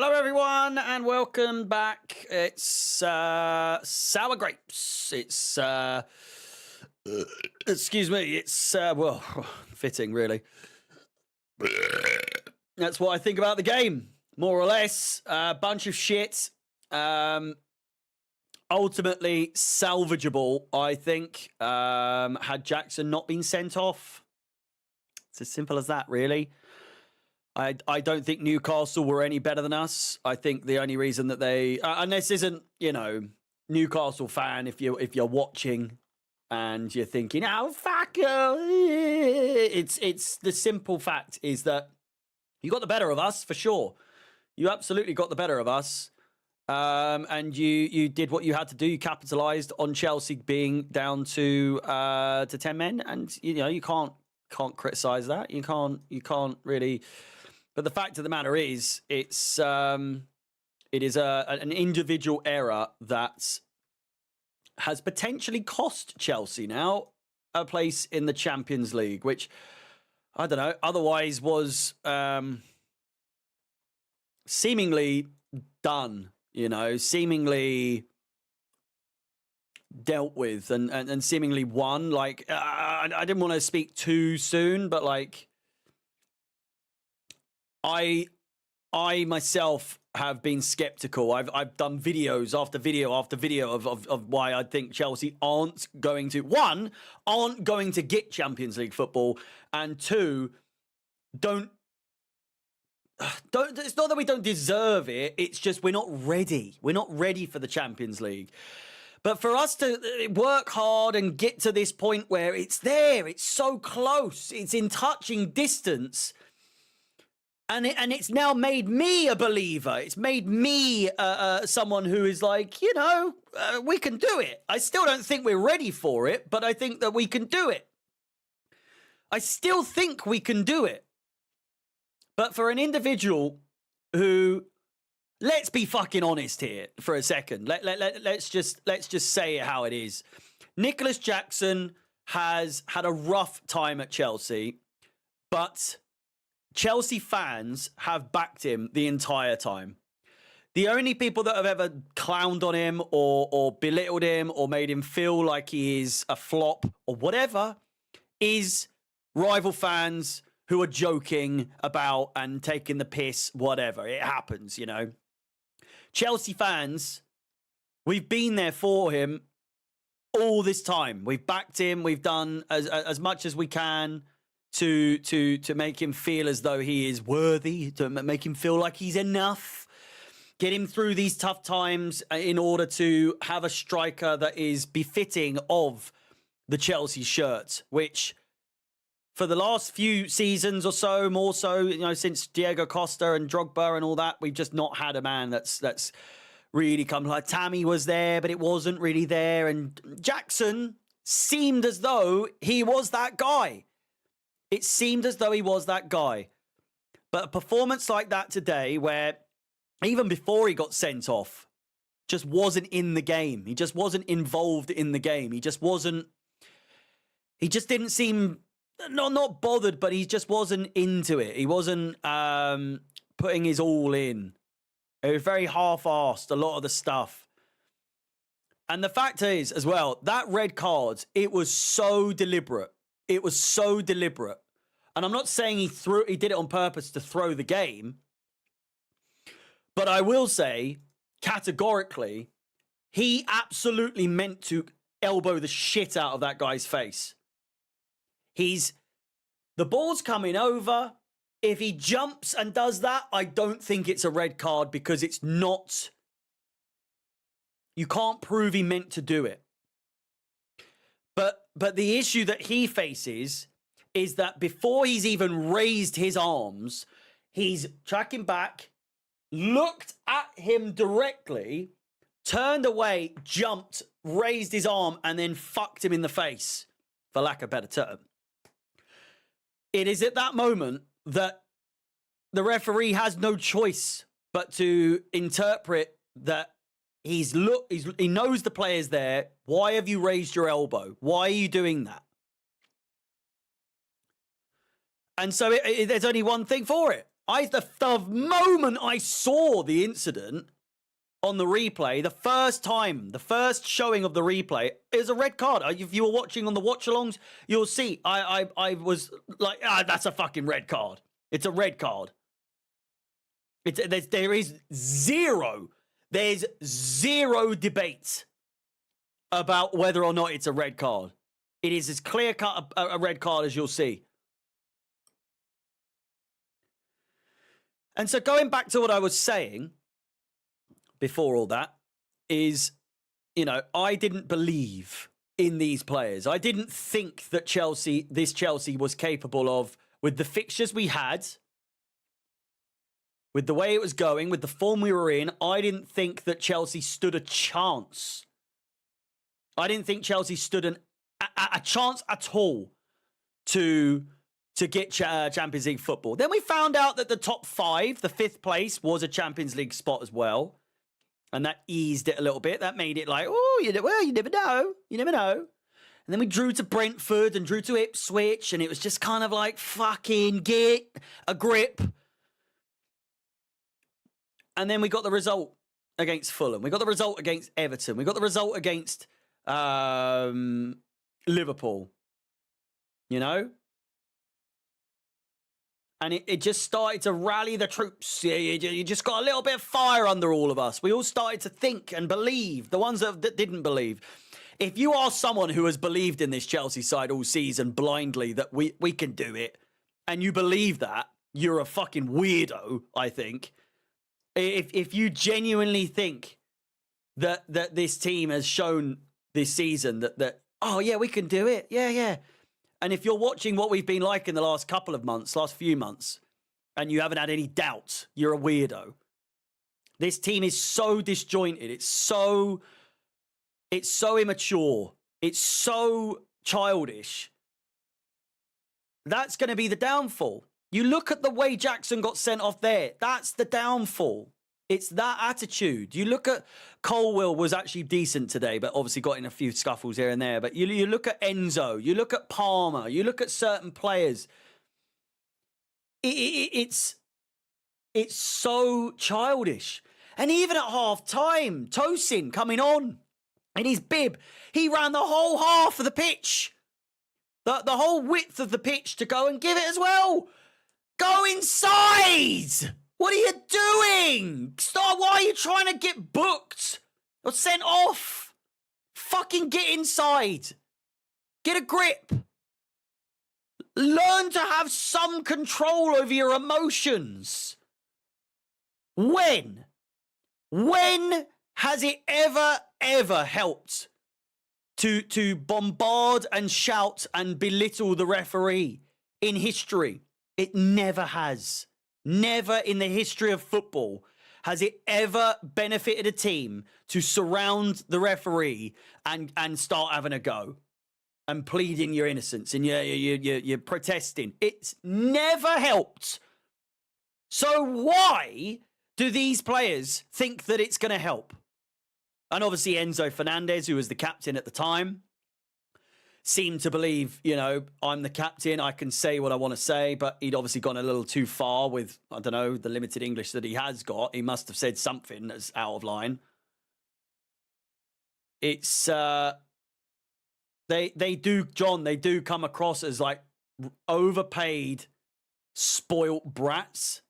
Hello, everyone, and welcome back. It's Sour Grapes. It's, excuse me, it's, well, fitting, really. That's what I think about the game, more or less. A bunch of shit. Ultimately salvageable, I think, had Jackson not been sent off. It's as simple as that, really. I don't think Newcastle were any better than us. I think the only reason that they and this isn't, Newcastle fan, if you're watching and you're thinking, oh fuck, it's the simple fact is that you got the better of us for sure. You absolutely got the better of us. And you did what you had to do. You capitalized on Chelsea being down to 10 men, and you can't criticize that. You can't really. But the fact of the matter is, it is an individual error that has potentially cost Chelsea now a place in the Champions League, which I don't know. Otherwise, was seemingly done. Seemingly dealt with and seemingly won. Like I didn't want to speak too soon, but like. I myself have been skeptical. I've done videos after video after video of why I think Chelsea aren't going to get Champions League football, and two, don't. It's not that we don't deserve it. It's just we're not ready. We're not ready for the Champions League. But for us to work hard and get to this point where it's there, it's so close, it's in touching distance. And it's now made me a believer. It's made me someone who is like, we can do it. I still don't think we're ready for it, but I think that we can do it. I still think we can do it. But for an individual who, let's be fucking honest here for a second. Let's just say it how it is. Nicolas Jackson has had a rough time at Chelsea, but Chelsea fans have backed him the entire time. The only people that have ever clowned on him or belittled him or made him feel like he is a flop or whatever is rival fans who are joking about and taking the piss, whatever. It happens, Chelsea fans, we've been there for him all this time. We've backed him. We've done as much as we can to make him feel as though he is worthy, to make him feel like he's enough, get him through these tough times in order to have a striker that is befitting of the Chelsea shirt, which for the last few seasons or so, more so, since Diego Costa and Drogba and all that, we've just not had a man that's really come. Like Tammy was there, but it wasn't really there. And Jackson seemed as though he was that guy. It seemed as though he was that guy. But a performance like that today, where even before he got sent off, just wasn't in the game. He just wasn't involved in the game. He just didn't seem, not bothered, but he just wasn't into it. He wasn't putting his all in. It was very half-assed, a lot of the stuff. And the fact is, as well, that red card, it was so deliberate. It was so deliberate. And I'm not saying he did it on purpose to throw the game. But I will say, categorically, he absolutely meant to elbow the shit out of that guy's face. The ball's coming over. If he jumps and does that, I don't think it's a red card because it's not. You can't prove he meant to do it. But the issue that he faces is that before he's even raised his arms, he's tracking back, looked at him directly, turned away, jumped, raised his arm, and then fucked him in the face, for lack of a better term. It is at that moment that the referee has no choice but to interpret that he knows the player's there. Why have you raised your elbow? Why are you doing that? And so there's only one thing for it. The moment I saw the incident on the replay, the first showing of the replay, is a red card. If you were watching on the watch-alongs, you'll see. I was like, that's a fucking red card. It's a red card. There's zero debate about whether or not it's a red card. It is as clear-cut a red card as you'll see. And so going back to what I was saying before all that is, I didn't believe in these players. I didn't think that this Chelsea was capable of, with the fixtures we had, with the way it was going, with the form we were in, I didn't think that Chelsea stood a chance. I didn't think Chelsea stood a chance at all to get Champions League football. Then we found out that the top 5, the 5th place, was a Champions League spot as well. And that eased it a little bit. That made it like, you never know. You never know. And then we drew to Brentford and drew to Ipswich. And it was just kind of like, fucking get a grip. And then we got the result against Fulham. We got the result against Everton. We got the result against Liverpool. And it just started to rally the troops. You just got a little bit of fire under all of us. We all started to think and believe, the ones that didn't believe. If you are someone who has believed in this Chelsea side all season blindly that we can do it, and you believe that, you're a fucking weirdo, I think. If you genuinely think that this team has shown this season that oh, yeah, we can do it. Yeah. And if you're watching what we've been like in the last few months, and you haven't had any doubts, you're a weirdo. This team is so disjointed. It's so immature. It's so childish. That's going to be the downfall. You look at the way Jackson got sent off there. That's the downfall. It's that attitude. You look at Colwill was actually decent today, but obviously got in a few scuffles here and there. But you look at Enzo, you look at Palmer, you look at certain players. It's so childish. And even at half time, Tosin coming on in his bib, he ran the whole half of the pitch, the whole width of the pitch to go and give it as well. Go inside! What are you doing? Stop! Why are you trying to get booked or sent off? Fucking get inside. Get a grip. Learn to have some control over your emotions. When has it ever helped to bombard and shout and belittle the referee in history? It never has. Never in the history of football has it ever benefited a team to surround the referee and start having a go and pleading your innocence and you're protesting. It's never helped. So why do these players think that it's going to help? And obviously Enzo Fernandez, who was the captain at the time, seemed to believe, I'm the captain, I can say what I want to say, but he'd obviously gone a little too far with, I don't know, the limited English that he has got. He must have said something that's out of line. It's, they do come across as like overpaid, spoilt brats.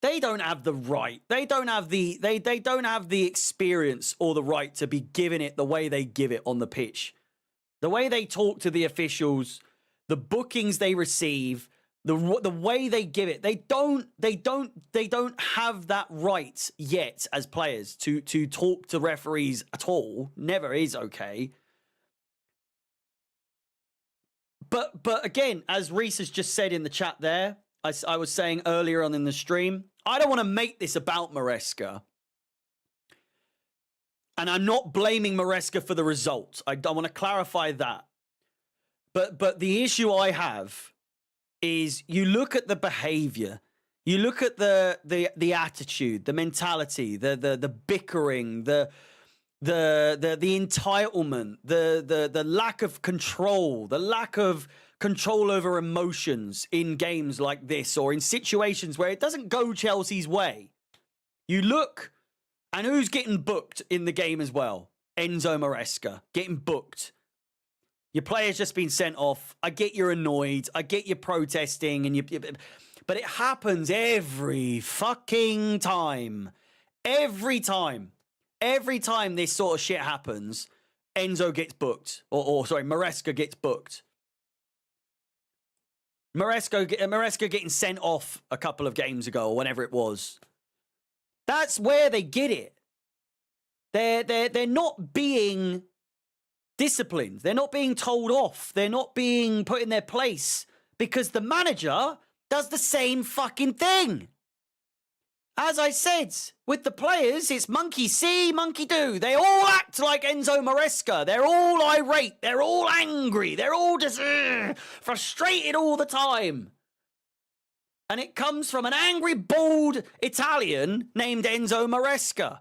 They don't have the right. They don't have the experience or the right to be giving it the way they give it on the pitch. The way they talk to the officials, the bookings they receive, the way they give it, they don't have that right yet as players to talk to referees at all. Never is okay. But again, as Reese has just said in the chat there, I was saying earlier on in the stream, I don't want to make this about Maresca. And I'm not blaming Maresca for the result. I want to clarify that. But the issue I have is you look at the behavior, you look at the attitude, the mentality, the bickering, the entitlement, the lack of control, the lack of control over emotions in games like this or in situations where it doesn't go Chelsea's way. You look, and who's getting booked in the game as well? Enzo Maresca, getting booked. Your player's just been sent off. I get you're annoyed. I get you're protesting, but it happens every fucking time. Every time this sort of shit happens, Enzo gets booked. Maresca gets booked. Maresca getting sent off a couple of games ago or whenever it was. That's where they get it. They're not being disciplined. They're not being told off. They're not being put in their place because the manager does the same fucking thing. As I said, with the players, it's monkey see, monkey do. They all act like Enzo Maresca. They're all irate. They're all angry. They're all just frustrated all the time. And it comes from an angry, bald Italian named Enzo Maresca.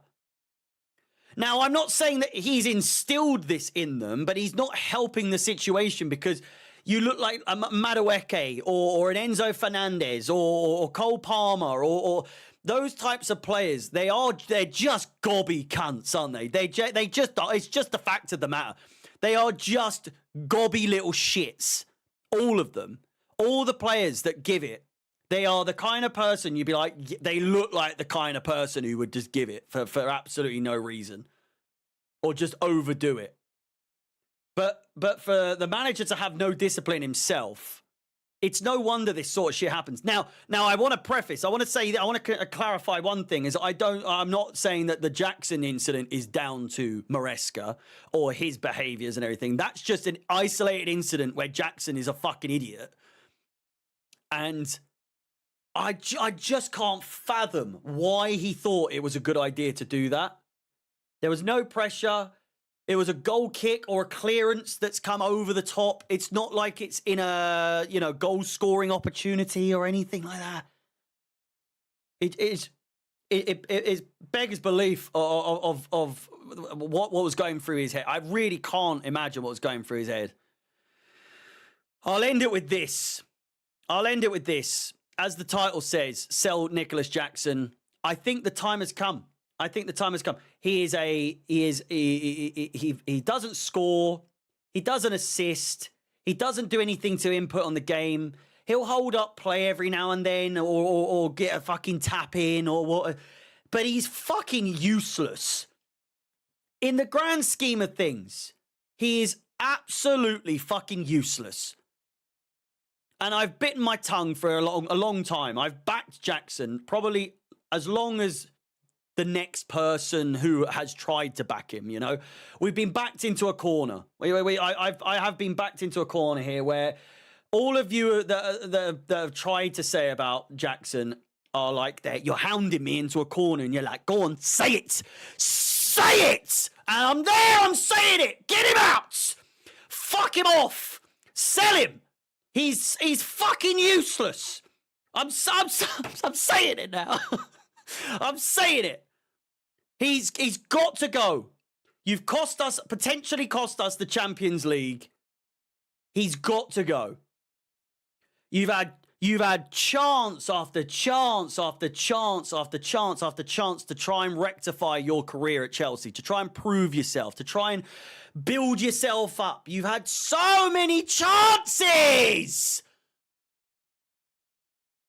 Now, I'm not saying that he's instilled this in them, but he's not helping the situation because you look like a Madueke or an Enzo Fernandez or Cole Palmer or those types of players. They're just gobby cunts, aren't they? It's just the fact of the matter. They are just gobby little shits. All of them. All the players that give it. They are the kind of person you'd be like, they look like the kind of person who would just give it for absolutely no reason. Or just overdo it. But for the manager to have no discipline himself, it's no wonder this sort of shit happens. Now I want to clarify one thing is I'm not saying that the Jackson incident is down to Maresca or his behaviors and everything. That's just an isolated incident where Jackson is a fucking idiot. And I just can't fathom why he thought it was a good idea to do that. There was no pressure. It was a goal kick or a clearance that's come over the top. It's not like it's in a, goal scoring opportunity or anything like that. It beggars belief of what was going through his head. I really can't imagine what was going through his head. I'll end it with this. As the title says, sell Nicolas Jackson. I think the time has come. He doesn't score. He doesn't assist. He doesn't do anything to input on the game. He'll hold up play every now and then or get a fucking tap in or what. But he's fucking useless. In the grand scheme of things, he is absolutely fucking useless. And I've bitten my tongue for a long time. I've backed Jackson probably as long as the next person who has tried to back him, We've been backed into a corner. I have been backed into a corner here where all of you that have tried to say about Jackson are like that. You're hounding me into a corner and you're like, go on, say it. Say it! And I'm there, I'm saying it. Get him out! Fuck him off! Sell him! He's fucking useless. I'm saying it now. I'm saying it. He's got to go. You've potentially cost us the Champions League. He's got to go. You've had chance after chance after chance after chance after chance to try and rectify your career at Chelsea, to try and prove yourself, to try and build yourself up. You've had so many chances.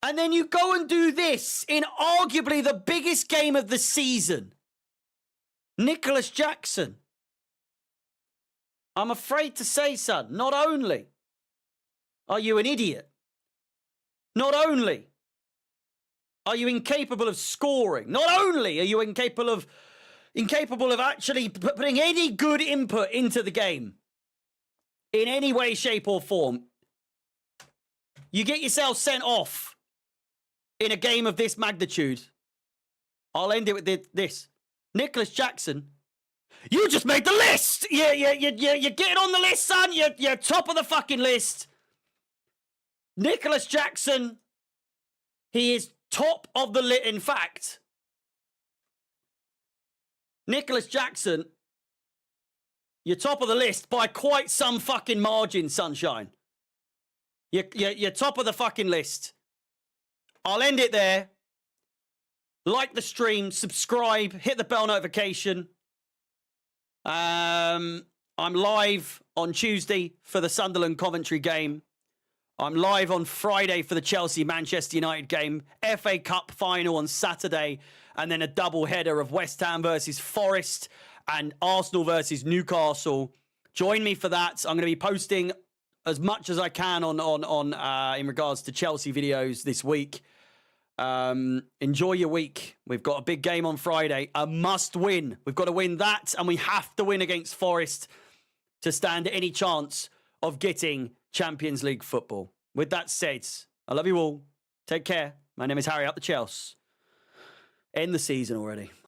And then you go and do this in arguably the biggest game of the season. Nicolas Jackson. I'm afraid to say, son, not only are you an idiot, not only are you incapable of scoring, not only are you incapable of actually putting any good input into the game in any way, shape, or form, you get yourself sent off in a game of this magnitude. I'll end it with this. Nicolas Jackson, you just made the list. You're getting on the list, son. You're top of the fucking list. Nicolas Jackson, he is top of the list. In fact, Nicolas Jackson, you're top of the list by quite some fucking margin, sunshine. You're top of the fucking list. I'll end it there. Like the stream, subscribe, hit the bell notification. I'm live on Tuesday for the Sunderland Coventry game. I'm live on Friday for the Chelsea-Manchester United game. FA Cup final on Saturday. And then a double header of West Ham versus Forest and Arsenal versus Newcastle. Join me for that. I'm going to be posting as much as I can on in regards to Chelsea videos this week. Enjoy your week. We've got a big game on Friday. A must win. We've got to win that, and we have to win against Forest to stand any chance of getting Champions League football. With that said, I love you all. Take care. My name is Harry up the Chelsea. End the season already.